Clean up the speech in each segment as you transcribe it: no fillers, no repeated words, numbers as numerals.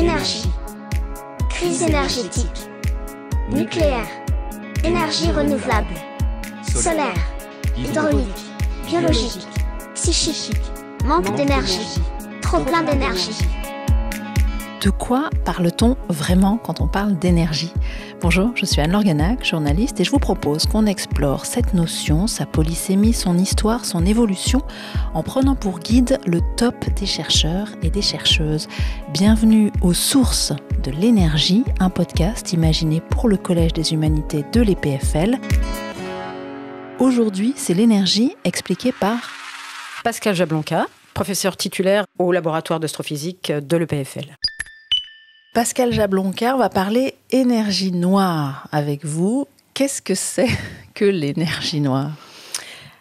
Énergie. Crise énergétique. Nucléaire. Énergie renouvelable. Solaire. Hydraulique. Biologique. Psychique. Manque d'énergie. Trop plein d'énergie. De quoi parle-t-on vraiment quand on parle d'énergie ? Bonjour, je suis Anne-Laure Ganac, journaliste, et je vous propose qu'on explore cette notion, sa polysémie, son histoire, son évolution, en prenant pour guide le top des chercheurs et des chercheuses. Bienvenue aux Sources de l'énergie, un podcast imaginé pour le Collège des Humanités de l'EPFL. Aujourd'hui, c'est l'énergie expliquée par Pascal Jablonka, professeur titulaire au laboratoire d'astrophysique de l'EPFL. Pascal Jablonka, on va parler énergie noire avec vous. Qu'est-ce que c'est que l'énergie noire ?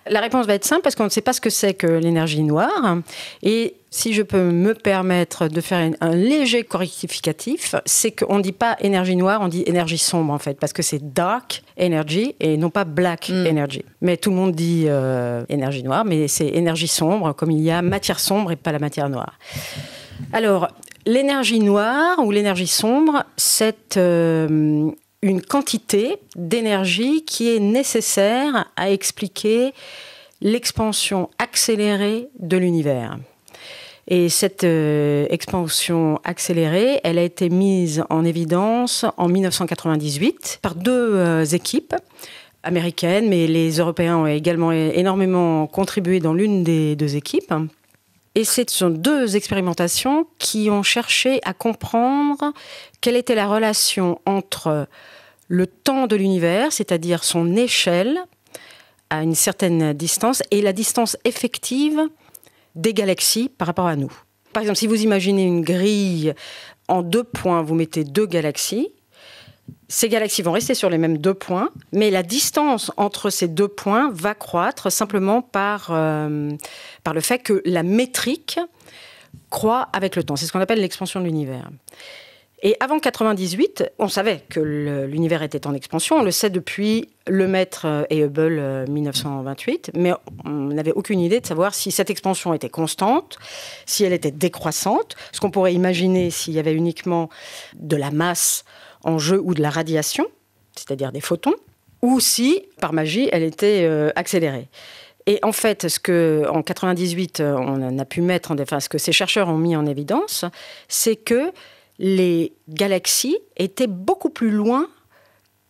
La réponse va être simple parce qu'on ne sait pas ce que c'est que l'énergie noire. Et si je peux me permettre de faire un léger correctificatif, c'est qu'on ne dit pas énergie noire, on dit énergie sombre en fait, parce que c'est dark energy et non pas black energy. Mais tout le monde dit énergie noire, mais c'est énergie sombre, comme il y a matière sombre et pas la matière noire. Alors, l'énergie noire ou l'énergie sombre, c'est une quantité d'énergie qui est nécessaire à expliquer l'expansion accélérée de l'univers. Et cette expansion accélérée, elle a été mise en évidence en 1998 par deux équipes américaines, mais les Européens ont également énormément contribué dans l'une des deux équipes. Et ce sont deux expérimentations qui ont cherché à comprendre quelle était la relation entre le temps de l'univers, c'est-à-dire son échelle à une certaine distance, et la distance effective des galaxies par rapport à nous. Par exemple, si vous imaginez une grille en 2 points, vous mettez 2 galaxies, ces galaxies vont rester sur les mêmes 2 points, mais la distance entre ces 2 points va croître simplement par le fait que la métrique croît avec le temps. C'est ce qu'on appelle l'expansion de l'univers. Et avant 1998, on savait que l'univers était en expansion. On le sait depuis Lemaitre et Hubble 1928, mais on n'avait aucune idée de savoir si cette expansion était constante, si elle était décroissante, ce qu'on pourrait imaginer s'il y avait uniquement de la masse en jeu ou de la radiation, c'est-à-dire des photons, ou si, par magie, elle était accélérée. Et en fait, ce qu'en 1998, on a pu mettre, ce que ces chercheurs ont mis en évidence, c'est que les galaxies étaient beaucoup plus loin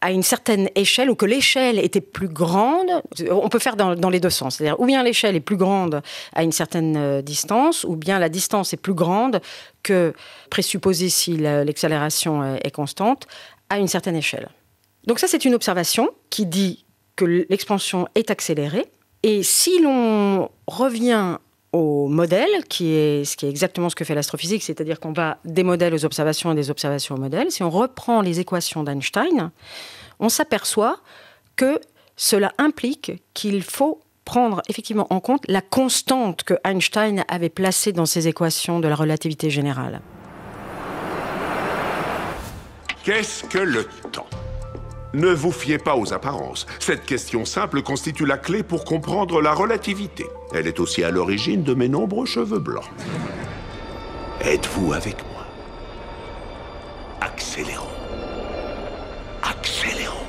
à une certaine échelle, ou que l'échelle était plus grande. On peut faire dans les deux sens. C'est-à-dire, ou bien l'échelle est plus grande à une certaine distance, ou bien la distance est plus grande que présupposée si l'accélération est constante, à une certaine échelle. Donc ça, c'est une observation qui dit que l'expansion est accélérée. Et si l'on revient au modèle, ce qui est exactement ce que fait l'astrophysique, c'est-à-dire qu'on va des modèles aux observations et des observations aux modèles. Si on reprend les équations d'Einstein, on s'aperçoit que cela implique qu'il faut prendre effectivement en compte la constante que Einstein avait placée dans ses équations de la relativité générale. Qu'est-ce que le temps ? Ne vous fiez pas aux apparences. Cette question simple constitue la clé pour comprendre la relativité. Elle est aussi à l'origine de mes nombreux cheveux blancs. Êtes-vous avec moi ? Accélérons. Accélérons.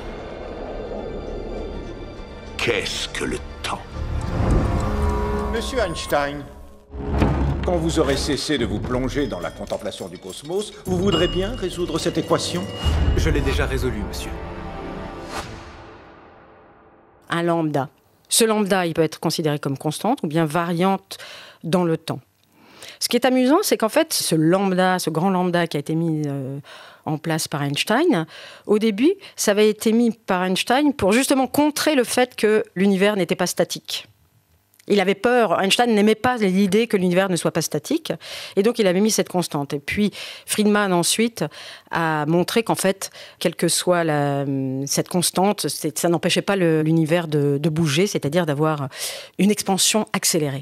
Qu'est-ce que le temps ? Monsieur Einstein, quand vous aurez cessé de vous plonger dans la contemplation du cosmos, vous voudrez bien résoudre cette équation ? Je l'ai déjà résolue, monsieur. Un lambda. Ce lambda, il peut être considéré comme constante ou bien variante dans le temps. Ce qui est amusant, c'est qu'en fait, ce grand lambda qui a été mis en place par Einstein, au début, ça avait été mis par Einstein pour justement contrer le fait que l'univers n'était pas statique. Il avait peur, Einstein n'aimait pas l'idée que l'univers ne soit pas statique, et donc il avait mis cette constante. Et puis Friedman ensuite a montré qu'en fait, quelle que soit cette constante, ça n'empêchait pas l'univers de bouger, c'est-à-dire d'avoir une expansion accélérée.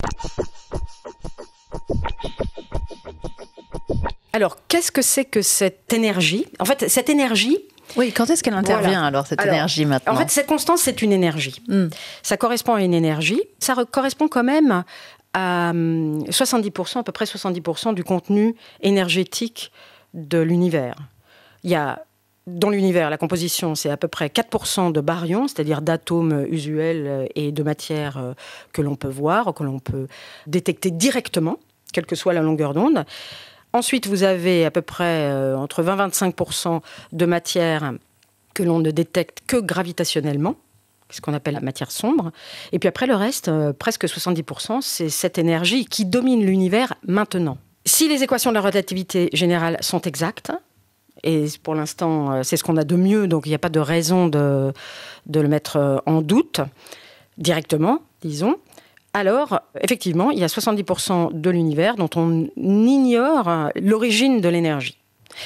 Alors, qu'est-ce que c'est que cette énergie ? En fait, cette énergie... Oui, quand est-ce qu'elle intervient alors, cette énergie maintenant ? En fait, cette constante, c'est une énergie. Ça correspond à une énergie. Ça correspond quand même à 70%, à peu près 70% du contenu énergétique de l'univers. Il y a, dans l'univers, la composition, c'est à peu près 4% de baryons, c'est-à-dire d'atomes usuels et de matière que l'on peut voir, que l'on peut détecter directement, quelle que soit la longueur d'onde. Ensuite, vous avez à peu près entre 20 et 25% de matière que l'on ne détecte que gravitationnellement, ce qu'on appelle la matière sombre. Et puis après, le reste, presque 70%, c'est cette énergie qui domine l'univers maintenant. Si les équations de la relativité générale sont exactes, et pour l'instant, c'est ce qu'on a de mieux, donc il n'y a pas de raison de le mettre en doute directement, disons, alors, effectivement, il y a 70% de l'univers dont on ignore l'origine de l'énergie.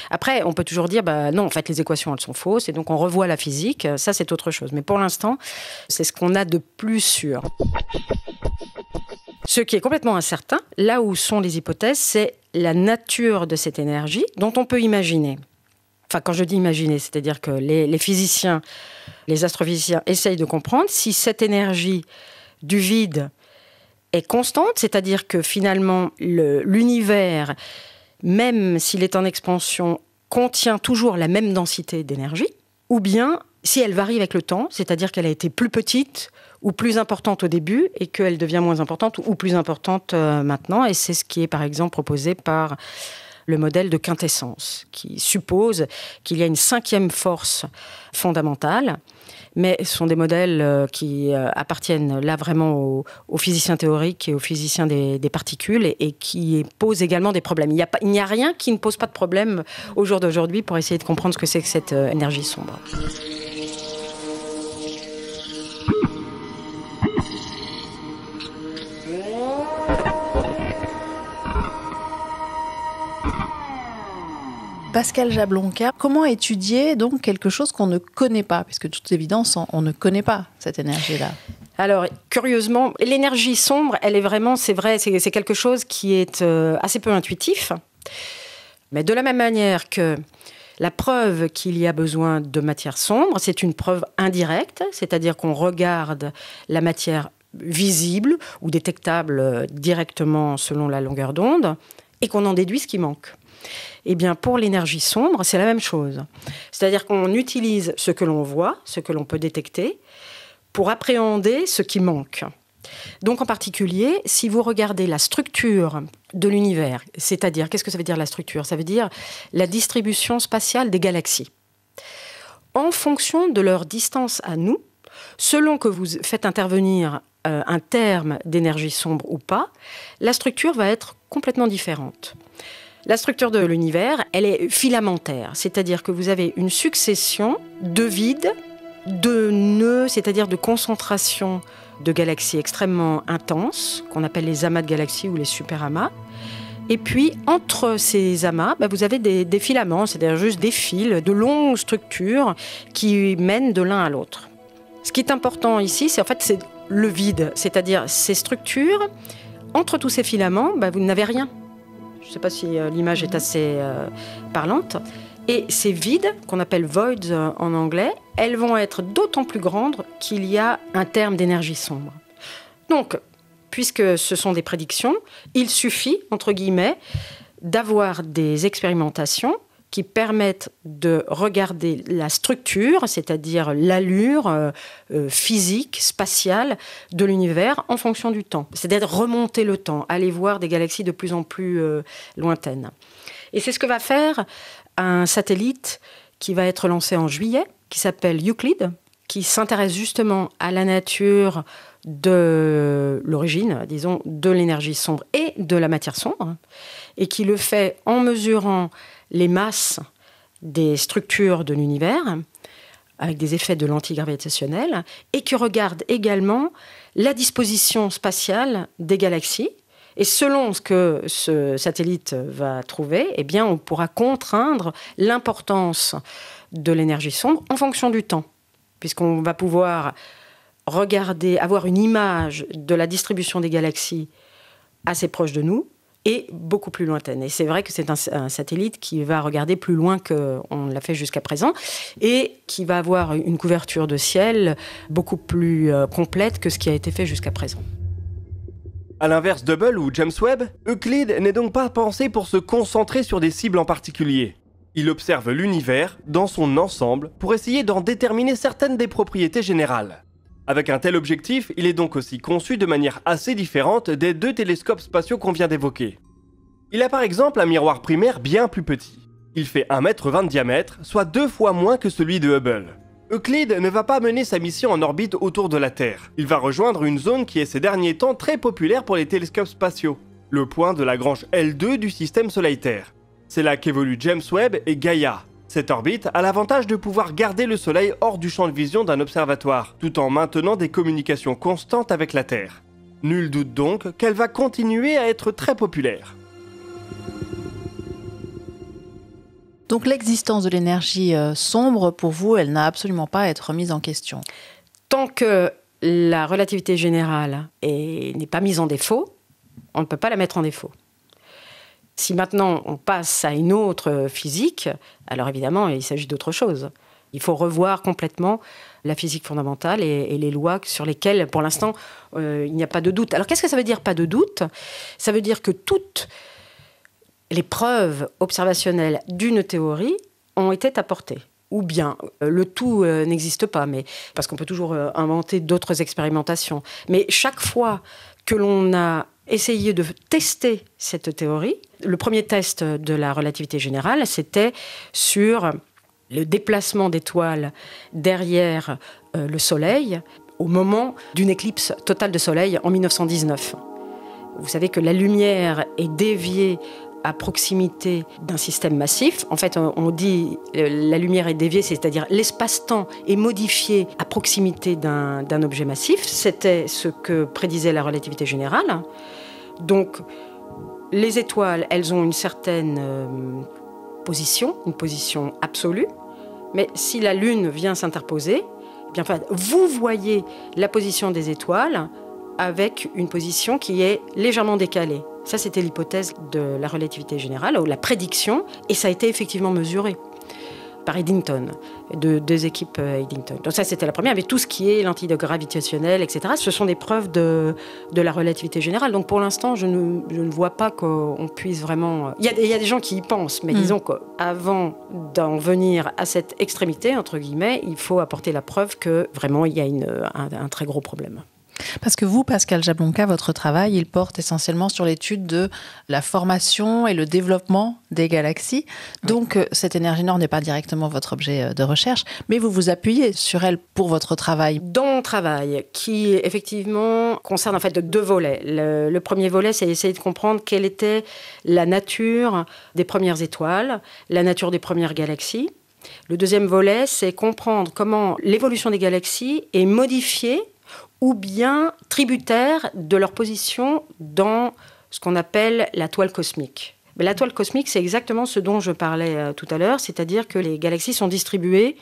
Après, on peut toujours dire, non, en fait, les équations, elles sont fausses, et donc on revoit la physique, ça, c'est autre chose. Mais pour l'instant, c'est ce qu'on a de plus sûr. Ce qui est complètement incertain, là où sont les hypothèses, c'est la nature de cette énergie dont on peut imaginer. Enfin, quand je dis imaginer, c'est-à-dire que les physiciens, les astrophysiciens essayent de comprendre si cette énergie du vide est constante, c'est-à-dire que finalement l'univers, même s'il est en expansion, contient toujours la même densité d'énergie, ou bien si elle varie avec le temps, c'est-à-dire qu'elle a été plus petite ou plus importante au début et qu'elle devient moins importante ou plus importante maintenant. Et c'est ce qui est par exemple proposé par le modèle de quintessence, qui suppose qu'il y a une 5e force fondamentale. Mais ce sont des modèles qui appartiennent là vraiment aux physiciens théoriques et aux physiciens des particules et qui posent également des problèmes. Il n'y a rien qui ne pose pas de problème au jour d'aujourd'hui pour essayer de comprendre ce que c'est que cette énergie sombre. Pascal Jablonka, comment étudier donc quelque chose qu'on ne connaît pas? Puisque de toute évidence, on ne connaît pas cette énergie-là. Alors, curieusement, l'énergie sombre, elle est vraiment, c'est vrai, c'est quelque chose qui est assez peu intuitif. Mais de la même manière que la preuve qu'il y a besoin de matière sombre, c'est une preuve indirecte, c'est-à-dire qu'on regarde la matière visible ou détectable directement selon la longueur d'onde et qu'on en déduit ce qui manque. Eh bien, pour l'énergie sombre, c'est la même chose. C'est-à-dire qu'on utilise ce que l'on voit, ce que l'on peut détecter, pour appréhender ce qui manque. Donc, en particulier, si vous regardez la structure de l'univers, c'est-à-dire, qu'est-ce que ça veut dire la structure? Ça veut dire la distribution spatiale des galaxies. En fonction de leur distance à nous, selon que vous faites intervenir un terme d'énergie sombre ou pas, la structure va être complètement différente. La structure de l'univers, elle est filamentaire, c'est-à-dire que vous avez une succession de vides, de nœuds, c'est-à-dire de concentrations de galaxies extrêmement intenses, qu'on appelle les amas de galaxies ou les superamas. Et puis, entre ces amas, vous avez des filaments, c'est-à-dire juste des fils, de longues structures qui mènent de l'un à l'autre. Ce qui est important ici, c'est le vide, c'est-à-dire ces structures, entre tous ces filaments, vous n'avez rien. Je ne sais pas si l'image est assez parlante. Et ces vides, qu'on appelle voids en anglais, elles vont être d'autant plus grandes qu'il y a un terme d'énergie sombre. Donc, puisque ce sont des prédictions, il suffit, entre guillemets, d'avoir des expérimentations qui permettent de regarder la structure, c'est-à-dire l'allure physique, spatiale de l'univers en fonction du temps. C'est-à-dire remonter le temps, aller voir des galaxies de plus en plus lointaines. Et c'est ce que va faire un satellite qui va être lancé en juillet, qui s'appelle Euclid, qui s'intéresse justement à la nature de l'origine, disons, de l'énergie sombre et de la matière sombre, et qui le fait en mesurant les masses des structures de l'univers, avec des effets de lentille gravitationnelle, et qui regarde également la disposition spatiale des galaxies. Et selon ce que ce satellite va trouver, eh bien, on pourra contraindre l'importance de l'énergie sombre en fonction du temps, puisqu'on va pouvoir regarder, avoir une image de la distribution des galaxies assez proche de nous, et beaucoup plus lointaine. Et c'est vrai que c'est un satellite qui va regarder plus loin qu'on l'a fait jusqu'à présent et qui va avoir une couverture de ciel beaucoup plus complète que ce qui a été fait jusqu'à présent. À l'inverse d'Hubble ou James Webb, Euclide n'est donc pas pensé pour se concentrer sur des cibles en particulier. Il observe l'univers dans son ensemble pour essayer d'en déterminer certaines des propriétés générales. Avec un tel objectif, il est donc aussi conçu de manière assez différente des 2 télescopes spatiaux qu'on vient d'évoquer. Il a par exemple un miroir primaire bien plus petit. Il fait 1,20 m de diamètre, soit 2 fois moins que celui de Hubble. Euclide ne va pas mener sa mission en orbite autour de la Terre. Il va rejoindre une zone qui est ces derniers temps très populaire pour les télescopes spatiaux, le point de Lagrange L2 du système Soleil-Terre. C'est là qu'évoluent James Webb et Gaia. Cette orbite a l'avantage de pouvoir garder le Soleil hors du champ de vision d'un observatoire, tout en maintenant des communications constantes avec la Terre. Nul doute donc qu'elle va continuer à être très populaire. Donc l'existence de l'énergie sombre, pour vous, elle n'a absolument pas à être remise en question. Tant que la relativité générale n'est pas mise en défaut, on ne peut pas la mettre en défaut. Si maintenant on passe à une autre physique, alors évidemment il s'agit d'autre chose. Il faut revoir complètement la physique fondamentale et les lois sur lesquelles pour l'instant il n'y a pas de doute. Alors qu'est-ce que ça veut dire pas de doute ? Ça veut dire que toutes les preuves observationnelles d'une théorie ont été apportées. Ou bien le tout n'existe pas, mais, parce qu'on peut toujours inventer d'autres expérimentations. Mais chaque fois que l'on a essayé de tester cette théorie, le premier test de la relativité générale, c'était sur le déplacement d'étoiles derrière le Soleil au moment d'une éclipse totale de Soleil en 1919. Vous savez que la lumière est déviée à proximité d'un système massif. En fait, on dit la lumière est déviée, c'est-à-dire l'espace-temps est modifié à proximité d'un objet massif. C'était ce que prédisait la relativité générale. Donc, les étoiles, elles ont une certaine position, une position absolue. Mais si la Lune vient s'interposer, eh bien, enfin, vous voyez la position des étoiles avec une position qui est légèrement décalée. Ça, c'était l'hypothèse de la relativité générale, ou la prédiction, et ça a été effectivement mesuré par Eddington, de 2 équipes Eddington. Donc ça, c'était la première, avec tout ce qui est lentille gravitationnelle, etc. Ce sont des preuves de la relativité générale. Donc pour l'instant, je ne vois pas qu'on puisse vraiment... Il y a des gens qui y pensent, mais disons qu'avant d'en venir à cette extrémité, entre guillemets, il faut apporter la preuve que vraiment, il y a un très gros problème. Parce que vous, Pascal Jablonka, votre travail, il porte essentiellement sur l'étude de la formation et le développement des galaxies. Donc, cette énergie noire n'est pas directement votre objet de recherche, mais vous vous appuyez sur elle pour votre travail. Dans mon travail, qui effectivement concerne en fait 2 volets. Le premier volet, c'est essayer de comprendre quelle était la nature des premières étoiles, la nature des premières galaxies. Le deuxième volet, c'est comprendre comment l'évolution des galaxies est modifiée ou bien tributaires de leur position dans ce qu'on appelle la toile cosmique. Mais la toile cosmique, c'est exactement ce dont je parlais tout à l'heure, c'est-à-dire que les galaxies sont distribuées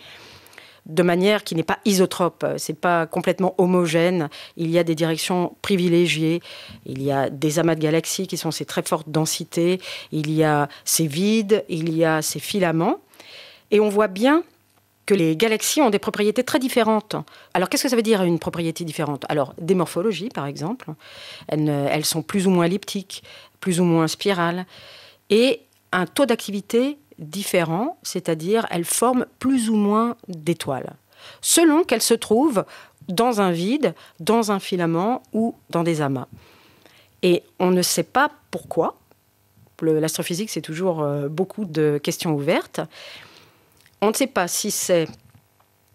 de manière qui n'est pas isotrope, c'est pas complètement homogène. Il y a des directions privilégiées, il y a des amas de galaxies qui sont ces très fortes densités, il y a ces vides, il y a ces filaments, et on voit bien que les galaxies ont des propriétés très différentes. Alors, qu'est-ce que ça veut dire une propriété différente ? Alors, des morphologies, par exemple. Elles sont plus ou moins elliptiques, plus ou moins spirales. Et un taux d'activité différent, c'est-à-dire elles forment plus ou moins d'étoiles, selon qu'elles se trouvent dans un vide, dans un filament ou dans des amas. Et on ne sait pas pourquoi. L'astrophysique, c'est toujours beaucoup de questions ouvertes. On ne sait pas si c'est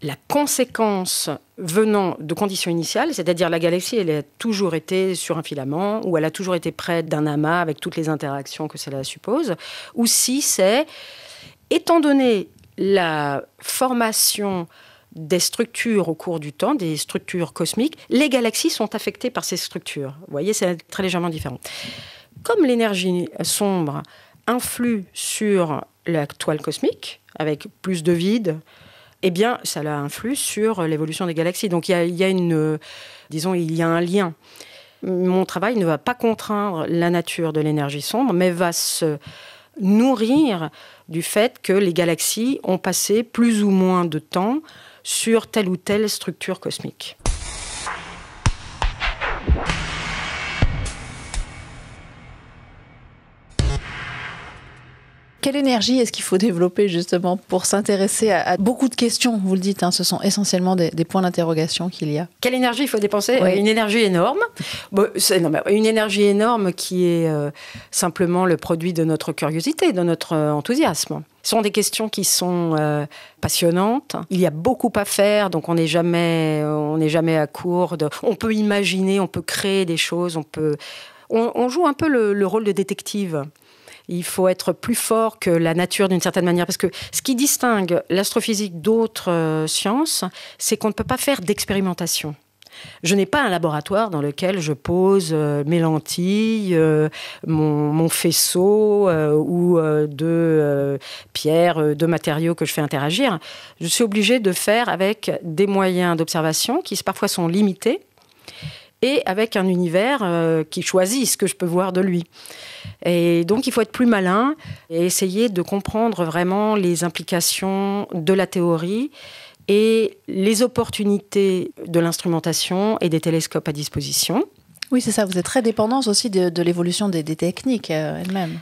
la conséquence venant de conditions initiales, c'est-à-dire la galaxie, elle a toujours été sur un filament, ou elle a toujours été près d'un amas avec toutes les interactions que cela suppose, ou si c'est, étant donné la formation des structures au cours du temps, des structures cosmiques, les galaxies sont affectées par ces structures. Vous voyez, c'est très légèrement différent. Comme l'énergie sombre influe sur la toile cosmique, avec plus de vide, eh bien, ça influe sur l'évolution des galaxies. Donc, il y a un lien. Mon travail ne va pas contraindre la nature de l'énergie sombre, mais va se nourrir du fait que les galaxies ont passé plus ou moins de temps sur telle ou telle structure cosmique. Quelle énergie est-ce qu'il faut développer justement pour s'intéresser à beaucoup de questions? Vous le dites, ce sont essentiellement des points d'interrogation qu'il y a. Quelle énergie il faut dépenser? Oui. Une énergie énorme. Une énergie énorme qui est simplement le produit de notre curiosité, de notre enthousiasme. Ce sont des questions qui sont passionnantes. Il y a beaucoup à faire, donc on n'est jamais à court. On peut imaginer, on peut créer des choses, on joue un peu le rôle de détective. Il faut être plus fort que la nature d'une certaine manière. Parce que ce qui distingue l'astrophysique d'autres sciences, c'est qu'on ne peut pas faire d'expérimentation. Je n'ai pas un laboratoire dans lequel je pose mes lentilles, mon faisceau ou deux pierres, deux matériaux que je fais interagir. Je suis obligée de faire avec des moyens d'observation qui parfois sont limités et avec un univers qui choisit ce que je peux voir de lui. Et donc, il faut être plus malin et essayer de comprendre vraiment les implications de la théorie et les opportunités de l'instrumentation et des télescopes à disposition. Oui, c'est ça. Vous êtes très dépendante aussi de l'évolution des techniques elles-mêmes.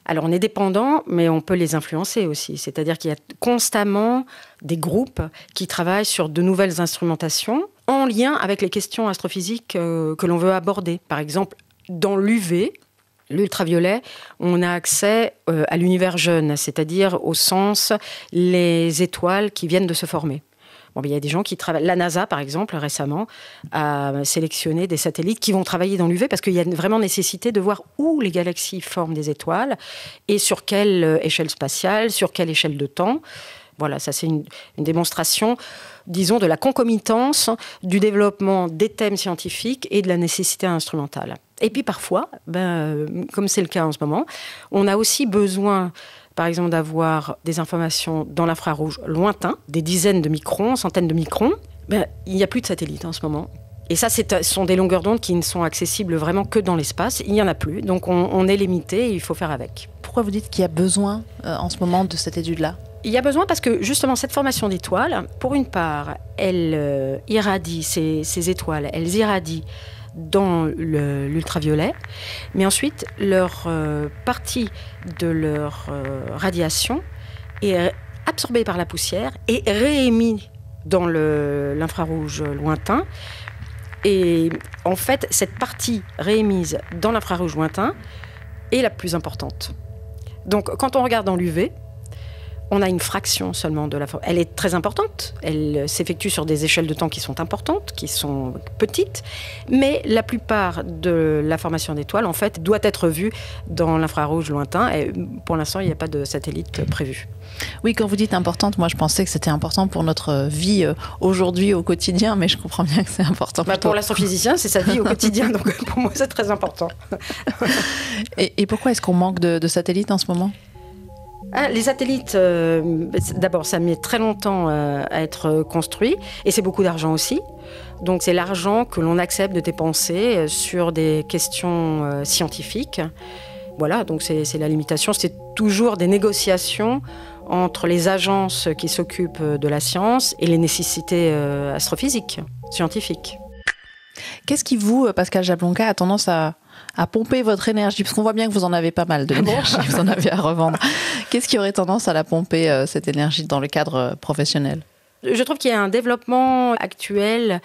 Alors, on est dépendant, mais on peut les influencer aussi. C'est-à-dire qu'il y a constamment des groupes qui travaillent sur de nouvelles instrumentations en lien avec les questions astrophysiques que l'on veut aborder. Par exemple, dans l'UV, l'ultraviolet, on a accès à l'univers jeune, c'est-à-dire au sens les étoiles qui viennent de se former. Bon, il y a des gens qui travaillent. La NASA, par exemple, récemment, a sélectionné des satellites qui vont travailler dans l'UV parce qu'il y a vraiment nécessité de voir où les galaxies forment des étoiles et sur quelle échelle spatiale, sur quelle échelle de temps. Voilà, ça c'est une démonstration, disons, de la concomitance du développement des thèmes scientifiques et de la nécessité instrumentale. Et puis parfois, comme c'est le cas en ce moment, on a aussi besoin, par exemple, d'avoir des informations dans l'infrarouge lointain, des dizaines de microns, centaines de microns. Il n'y a plus de satellites en ce moment. Et ça, ce sont des longueurs d'onde qui ne sont accessibles vraiment que dans l'espace. Il n'y en a plus, donc on est limité et il faut faire avec. Pourquoi vous dites qu'il y a besoin en ce moment de cette étude-là ? Il y a besoin parce que justement cette formation d'étoiles, pour une part, elle irradie ces étoiles, elles irradient dans l'ultraviolet, mais ensuite leur partie de leur radiation est absorbée par la poussière et réémise dans l'infrarouge lointain. Et en fait, cette partie réémise dans l'infrarouge lointain est la plus importante. Donc quand on regarde dans l'UV, on a une fraction seulement de la forme. Elle est très importante, elle s'effectue sur des échelles de temps qui sont importantes, qui sont petites, mais la plupart de la formation d'étoiles, en fait, doit être vue dans l'infrarouge lointain. Et pour l'instant, il n'y a pas de satellite prévu. Oui, quand vous dites importante, moi je pensais que c'était important pour notre vie aujourd'hui, au quotidien, mais je comprends bien que c'est important. Pour l'astrophysicien, c'est sa vie au quotidien, donc pour moi c'est très important. Et pourquoi est-ce qu'on manque de satellites en ce moment ? Les satellites, d'abord, ça met très longtemps à être construit et c'est beaucoup d'argent aussi. Donc c'est l'argent que l'on accepte de dépenser sur des questions scientifiques. Voilà, donc c'est la limitation. C'est toujours des négociations entre les agences qui s'occupent de la science et les nécessités astrophysiques, scientifiques. Qu'est-ce qui vous, Pascal Jablonka, a tendance à pomper votre énergie? Parce qu'on voit bien que vous en avez pas mal de l'énergie, vous en avez à revendre. Qu'est-ce qui aurait tendance à la pomper, cette énergie, dans le cadre professionnel? Je trouve qu'il y a un développement actuel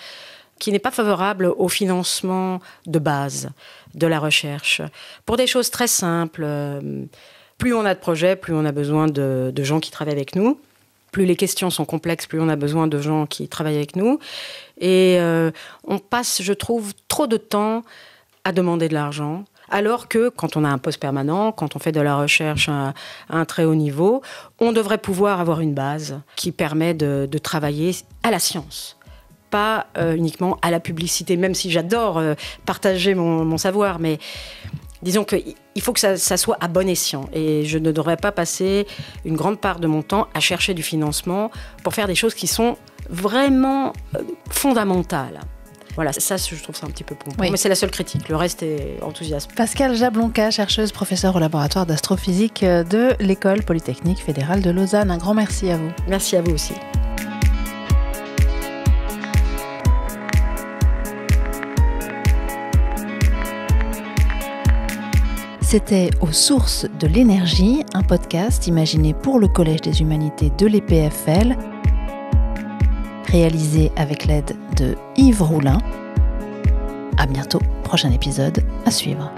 qui n'est pas favorable au financement de base de la recherche. Pour des choses très simples, plus on a de projets, plus on a besoin de gens qui travaillent avec nous. Plus les questions sont complexes, plus on a besoin de gens qui travaillent avec nous. Et on passe, je trouve, trop de temps à demander de l'argent, alors que quand on a un poste permanent, quand on fait de la recherche à un très haut niveau, on devrait pouvoir avoir une base qui permet de travailler à la science, pas uniquement à la publicité, même si j'adore partager mon savoir, mais disons qu'il faut que ça soit à bon escient. Et je ne devrais pas passer une grande part de mon temps à chercher du financement pour faire des choses qui sont vraiment fondamentales. Voilà, ça, je trouve ça un petit peu pompeux. Oui. Mais c'est la seule critique. Le reste est enthousiasme. Pascal Jablonka, chercheuse, professeure au laboratoire d'astrophysique de l'École Polytechnique Fédérale de Lausanne. Un grand merci à vous. Merci à vous aussi. C'était Aux sources de l'énergie, un podcast imaginé pour le Collège des humanités de l'EPFL, réalisé avec l'aide de Yves Roulin. À bientôt, prochain épisode à suivre.